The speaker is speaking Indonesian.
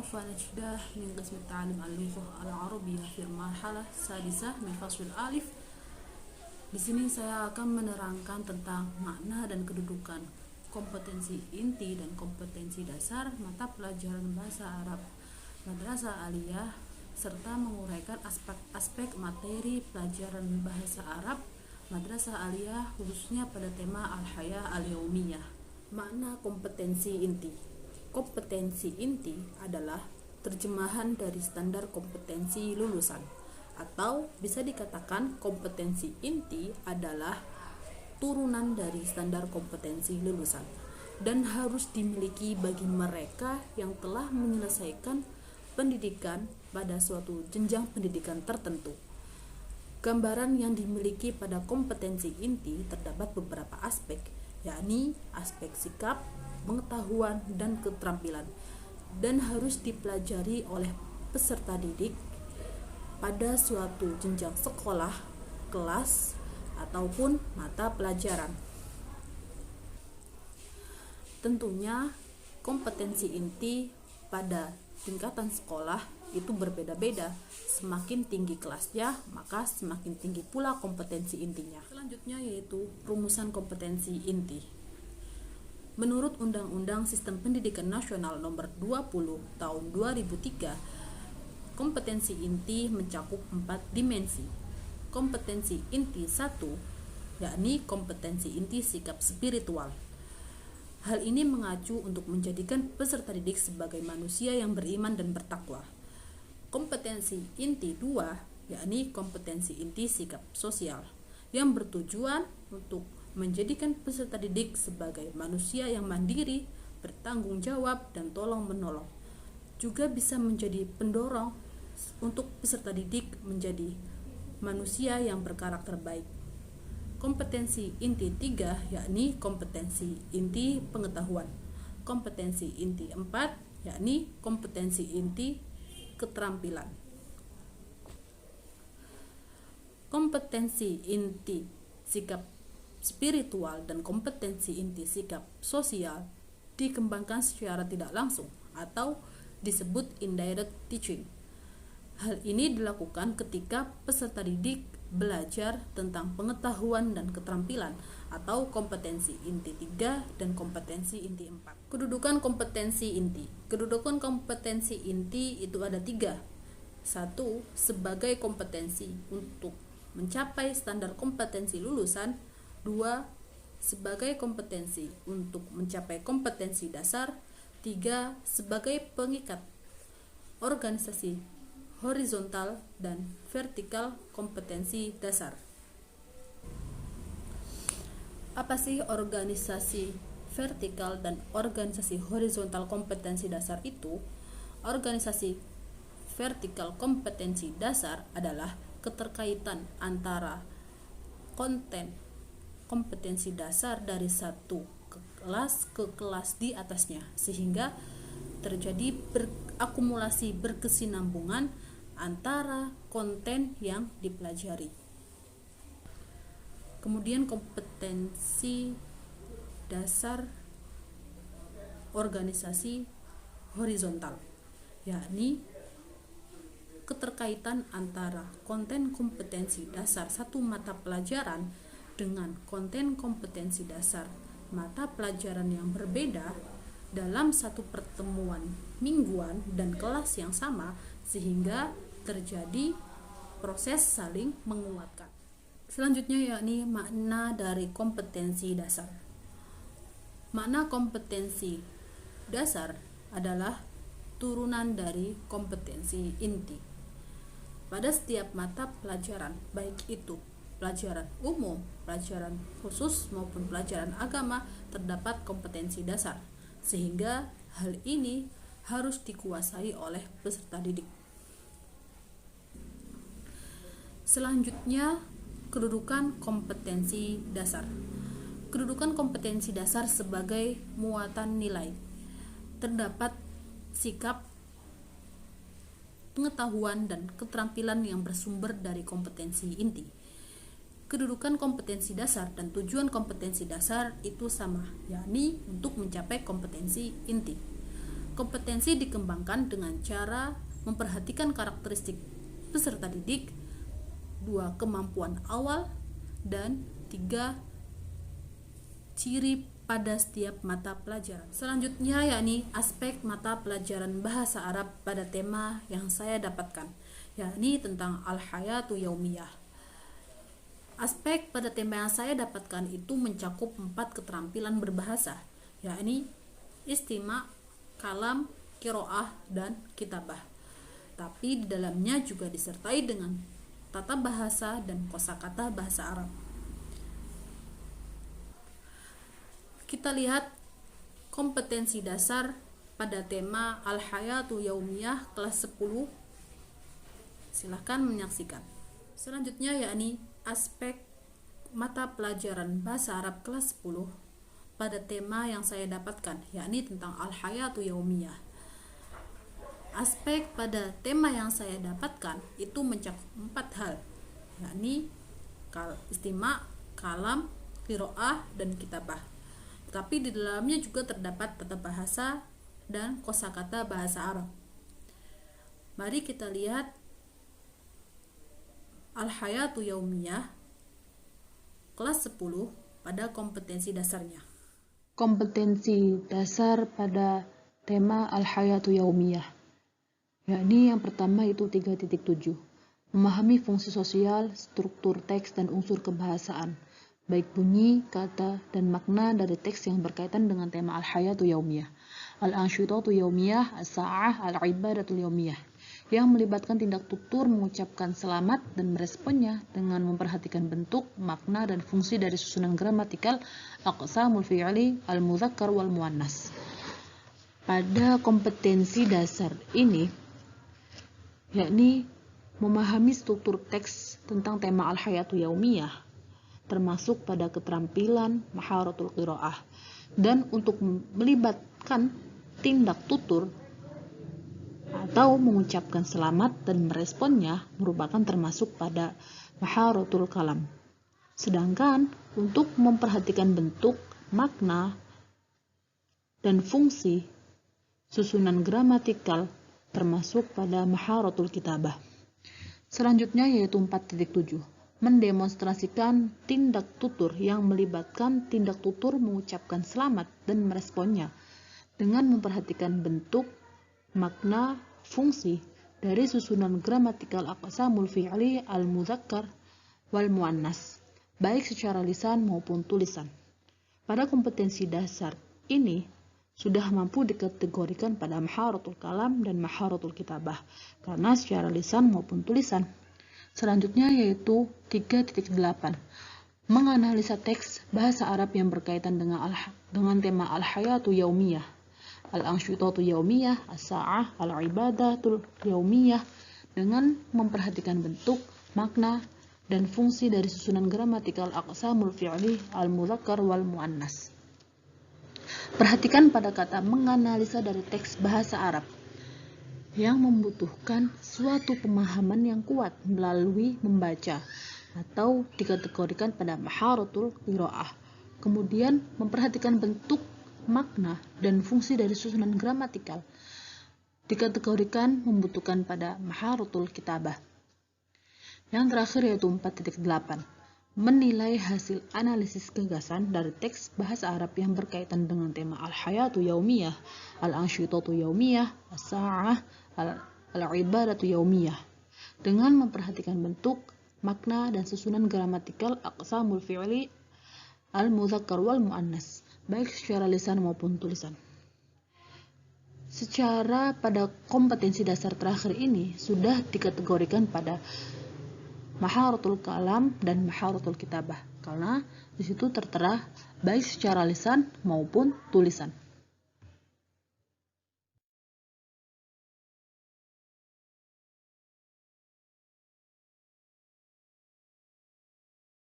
فنجده من قسم التعليم اللغة العربية في المرحلة السادسة من فصل الألف. Di sini saya akan menerangkan tentang makna dan kedudukan kompetensi inti dan kompetensi dasar mata pelajaran bahasa Arab Madrasah Aliyah, serta menguraikan aspek-aspek materi pelajaran bahasa Arab Madrasah Aliyah khususnya pada tema Al-Hayah Al-Yaumiyah. Makna kompetensi inti. Kompetensi inti adalah terjemahan dari standar kompetensi lulusan, atau bisa dikatakan kompetensi inti adalah turunan dari standar kompetensi lulusan dan harus dimiliki bagi mereka yang telah menyelesaikan pendidikan pada suatu jenjang pendidikan tertentu. Gambaran yang dimiliki pada kompetensi inti terdapat beberapa aspek, yakni aspek sikap, pengetahuan, dan keterampilan, dan harus dipelajari oleh peserta didik pada suatu jenjang sekolah, kelas, ataupun mata pelajaran. Tentunya kompetensi inti pada tingkatan sekolah itu berbeda-beda. Semakin tinggi kelasnya, maka semakin tinggi pula kompetensi intinya. Selanjutnya yaitu rumusan kompetensi inti. Menurut Undang-Undang Sistem Pendidikan Nasional Nomor 20 Tahun 2003, kompetensi inti mencakup 4 dimensi. Kompetensi inti 1, yakni kompetensi inti sikap spiritual. Hal ini mengacu untuk menjadikan peserta didik sebagai manusia yang beriman dan bertakwa. Kompetensi inti 2, yakni kompetensi inti sikap sosial, yang bertujuan untuk menjadikan peserta didik sebagai manusia yang mandiri, bertanggung jawab, dan tolong-menolong. Juga bisa menjadi pendorong untuk peserta didik menjadi manusia yang berkarakter baik. Kompetensi inti 3, yakni kompetensi inti pengetahuan. Kompetensi inti 4, yakni kompetensi inti keterampilan. Kompetensi inti sikap spiritual dan kompetensi inti sikap sosial dikembangkan secara tidak langsung atau disebut indirect teaching. Hal ini dilakukan ketika peserta didik belajar tentang pengetahuan dan keterampilan atau kompetensi inti 3 dan kompetensi inti 4. Kedudukan kompetensi inti. Kedudukan kompetensi inti itu ada 3. 1. Sebagai kompetensi untuk mencapai standar kompetensi lulusan. 2. Sebagai kompetensi untuk mencapai kompetensi dasar. 3. Sebagai pengikat organisasi horizontal dan vertikal kompetensi dasar. Apa sih organisasi vertikal dan organisasi horizontal kompetensi dasar itu? Organisasi vertikal kompetensi dasar adalah keterkaitan antara konten kompetensi dasar dari satu kelas ke kelas di atasnya, sehingga terjadi akumulasi berkesinambungan antara konten yang dipelajari. Kemudian kompetensi dasar organisasi horizontal, yakni keterkaitan antara konten kompetensi dasar satu mata pelajaran dengan konten kompetensi dasar mata pelajaran yang berbeda dalam satu pertemuan mingguan dan kelas yang sama, sehingga terjadi proses saling menguatkan. Selanjutnya yakni makna dari kompetensi dasar. Makna kompetensi dasar adalah turunan dari kompetensi inti. Pada setiap mata pelajaran, baik itu pelajaran umum, pelajaran khusus maupun pelajaran agama, terdapat kompetensi dasar, sehingga hal ini harus dikuasai oleh peserta didik. Selanjutnya, kedudukan kompetensi dasar. Kedudukan kompetensi dasar sebagai muatan nilai. Terdapat sikap, pengetahuan, dan keterampilan yang bersumber dari kompetensi inti. Kedudukan kompetensi dasar dan tujuan kompetensi dasar itu sama, yakni untuk mencapai kompetensi inti. Kompetensi dikembangkan dengan cara memperhatikan karakteristik peserta didik, 2 kemampuan awal, dan 3 ciri pada setiap mata pelajaran. Selanjutnya yakni aspek mata pelajaran bahasa Arab pada tema yang saya dapatkan, yakni tentang al-hayatu yaumiyah. Aspek pada tema yang saya dapatkan itu mencakup 4 keterampilan berbahasa, yakni istima', kalam, qiraah, dan kitabah. Tapi di dalamnya juga disertai dengan tata bahasa dan kosakata bahasa Arab. Kita lihat kompetensi dasar pada tema Al-Hayatu Yaumiyah kelas 10. Silahkan menyaksikan. Selanjutnya yakni aspek mata pelajaran bahasa Arab kelas 10 pada tema yang saya dapatkan, yakni tentang Al-Hayatu Yaumiyah. Aspek pada tema yang saya dapatkan itu mencakup 4 hal, yakni istima', kalam, qiraah, dan kitabah. Tapi di dalamnya juga terdapat tata bahasa dan kosakata bahasa Arab. Mari kita lihat Al-Hayatu Yaumiyah kelas 10 pada kompetensi dasarnya. Kompetensi dasar pada tema Al-Hayatu Yaumiyah, yakni yang pertama itu 3.7, memahami fungsi sosial, struktur teks, dan unsur kebahasaan, baik bunyi, kata, dan makna dari teks yang berkaitan dengan tema Al-Hayatu Yaumiyah. Al-Ansyutatu Yaumiyah, As-Sa'ah, Al-Ibadatul Yaumiyah, yang melibatkan tindak tutur mengucapkan selamat dan meresponnya dengan memperhatikan bentuk, makna, dan fungsi dari susunan gramatikal aqsamul fi'li al-mudzakkar wal muannas. Pada kompetensi dasar ini, yakni memahami struktur teks tentang tema Al-Hayatu Yaumiyah, termasuk pada keterampilan maharatul qiraah, dan untuk melibatkan tindak tutur atau mengucapkan selamat dan meresponnya merupakan termasuk pada maharatul kalam. Sedangkan untuk memperhatikan bentuk, makna, dan fungsi susunan gramatikal termasuk pada maharatul kitabah. Selanjutnya yaitu 4.7, mendemonstrasikan tindak tutur yang melibatkan tindak tutur mengucapkan selamat dan meresponnya dengan memperhatikan bentuk, makna, fungsi dari susunan gramatikal aqsamul fi'li al-mudzakkar wal muannas, baik secara lisan maupun tulisan. Pada kompetensi dasar ini sudah mampu dikategorikan pada maharatul kalam dan maharatul kitabah karena secara lisan maupun tulisan. Selanjutnya yaitu 3.8, menganalisa teks bahasa Arab yang berkaitan dengan tema Al-Hayatu Yaumiyah, Al-Ansyutatu Yaumiyah, As-Sa'ah, Al-Ibadatul Yaumiyah, dengan memperhatikan bentuk, makna, dan fungsi dari susunan gramatikal aqsamul fi'li al-mudzakkar wal muannas. Perhatikan pada kata menganalisa dari teks bahasa Arab yang membutuhkan suatu pemahaman yang kuat melalui membaca atau dikategorikan pada maharatul qiraah. Kemudian memperhatikan bentuk, makna, dan fungsi dari susunan gramatikal dikategorikan membutuhkan pada maharatul kitabah. Yang terakhir yaitu 4.8, menilai hasil analisis gagasan dari teks bahasa Arab yang berkaitan dengan tema Al-Hayatu Yaumiyah, Al-Ansyutatu Yaumiyah, As-Sa'ah, Al-Ibadatu Yaumiyah, dengan memperhatikan bentuk, makna, dan susunan gramatikal aqsamul fi'li al-mudzakkar wal muannas, baik secara lisan maupun tulisan. Secara pada kompetensi dasar terakhir ini sudah dikategorikan pada maharatul kalam dan maharatul kitabah karena di situ tertera baik secara lisan maupun tulisan.